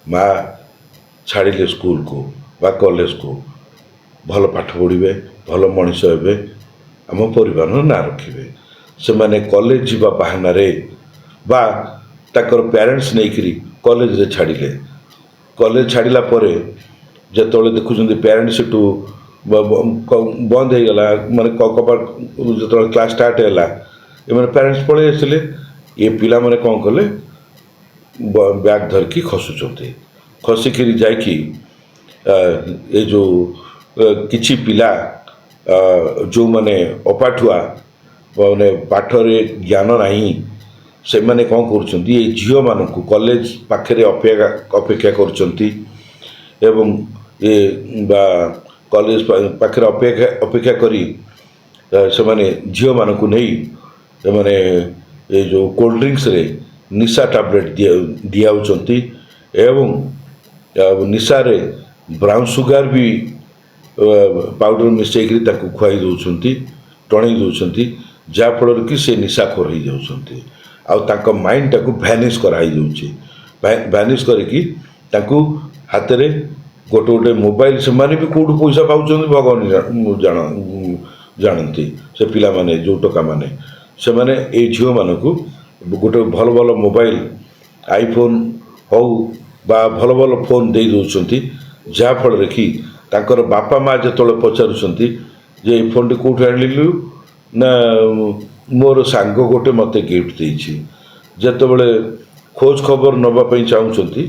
माँ छाड़िले स्कूल को बा कॉलेज को भल पाठ पढ़े भल मनीष हे आम परिवार ना रखिए से मैंने कॉलेज जीवा बहाना रे बा ताकर पेरेंट्स नहीं कॉलेज रे छाड़िले कॉलेज छाड़िला परे जो देखुं पेरेंट्स सेठू बंद हो गला माने कपाट जो क्लास स्टार्ट है ये पेरेंट्स पलि आसिले ये पिला माने कौन कले बैग धरकी खसुचंती खसिक ये जो किछि पिला जो माने अपाठुआ माने पाठरे ज्ञान नहीं से माने कौन कर झील मान कॉलेज पाखे अपेक्षा कर ये कॉलेज पाखे अपेक्षा करी से माने झील मान को नहीं माने ये जो कोल्ड ड्रिंक्स रे निशा टैबलेट दियाउचंती एवं निशा रे ब्राउन सुगार भी पाउडर मिसैकरी ताकू खुआई दौरान टणई दौरान जहाँफल कि से निशाखोर हो जाती आउ माइंड टाक भैनिश कराई दौचे भैनिश करके हाथ में गोटे गोटे मोबाइल से माने भी कौटू पैसा पाँच भगवान जानती से पिला माने जो टका माने से माने ये झील मान को गोटे भल भल मोबाइल आईफोन हो बा भल भल फोन दे दौरान जहाँफल कि ताकर बापा माँ जो पचारुंट जे फोन टी कौट आणलु ना मोर सांग गोटे मत गिफ्ट देछि जत बड़े खोज खबर नवापाई चाहूँगी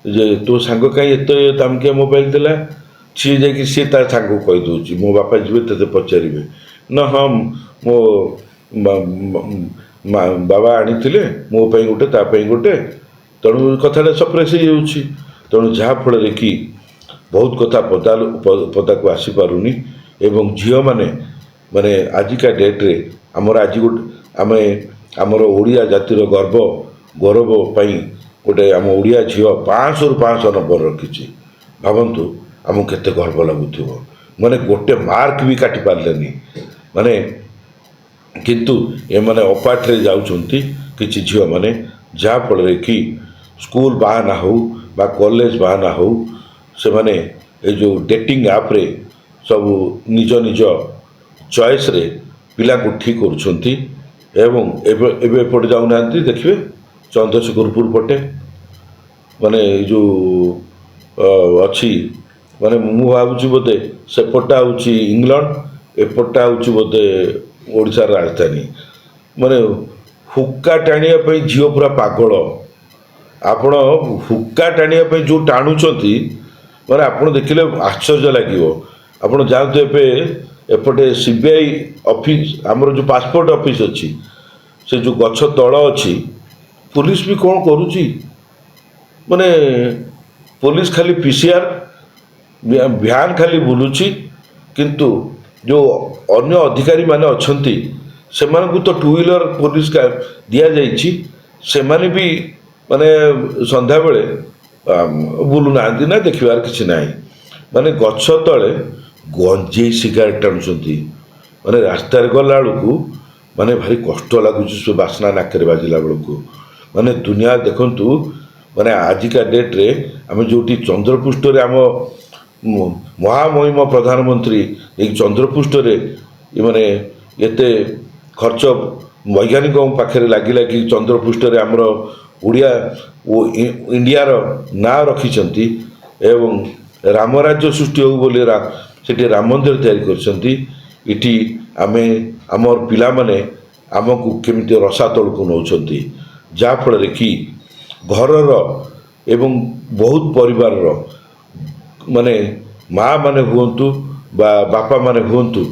जे तो सांग कहीं एत दामकिया मोबाइल देला सी जा सी तार सांग कहीदे मो बापा जी ते पचारे ना हाँ मो बाबा आनी मो गोटे तापाई गोटे तेणु कथाटा सरप्राइज हो तेणु जहाँफल कि बहुत कथा पदा को आसीपारूनी एवं झील माने माने आजिका डेट रे आमर आज गोटे आम आमर ओडिया जातिर गर्व गौरव पाई गोटे आम ओडिया झील 500 ରୁ 500 नंबर रखी भावतु आमको केते गर्व लगुव माने गोटे मार्क भी काटी पार्लेनी माने किंतु ये माने अपाठरे जाउछंती किछि झील माने जहाँफल कि स्कूल बाहाना हो बा कॉलेज बाहाना हो से माने ये जो डेटिंग आप रे सब निज निज चॉइस रे पिला को ठीक करुछंती एवं एपटे जाऊना देखिए चंद्रशेखरपुर पटे माने जो अच्छी माने मु भावुची बोधे सेपटा हूँ इंग्लैंड एपटा हूँ बोधे ओडिशा राजधानी माने हुक्का टाणिया झील पूरा पागल आपण हुक्का टाणिया जो टाणुचंती माने आपण देखिले आश्चर्य लगे आपण जातु एपटे सीबीआई ऑफिस आमर जो पासपोर्ट ऑफिस अच्छी से जो गछ तल अच्छी पुलिस भी कौन करुच्ची माने पुलिस खाली पीसीआर भ्यान खाली बुलुची किंतु जो अन्य अधिकारी माने अच्छंती से मानकु तो टू व्हीलर पुलिस का दिया जाइछि से माने भी माने संध्या बेले बुलू ना देखबार किसी ना माने गछ तले गंजेई सिगारेट टाणुंट माने रास्तार गला बेलू माने भारी कष्ट लगुच बासना नाकरे बाजिला बेलू माने दुनिया देखंतु माने आजिका डेट रे आम जो चंद्रपृष्ठ रे आम महामहिम प्रधानमंत्री एक चंद्रपृष्ठ रे माने एते खर्च वैज्ञानिक पाखे लगिला कि चंद्रपृष्ठ रे आमर ओडिया इंडिया ना रखिंट एवं रामराज्य सृष्टि हो बोली सेठी राम मंदिर तैयारी करती आमे आमर पिला माने आमको केमिति रसा तल को नौछंती जहाँफल कि घरर एवं बहुत परिवार माने माँ माने हुंतु बा बापा माने हुंतु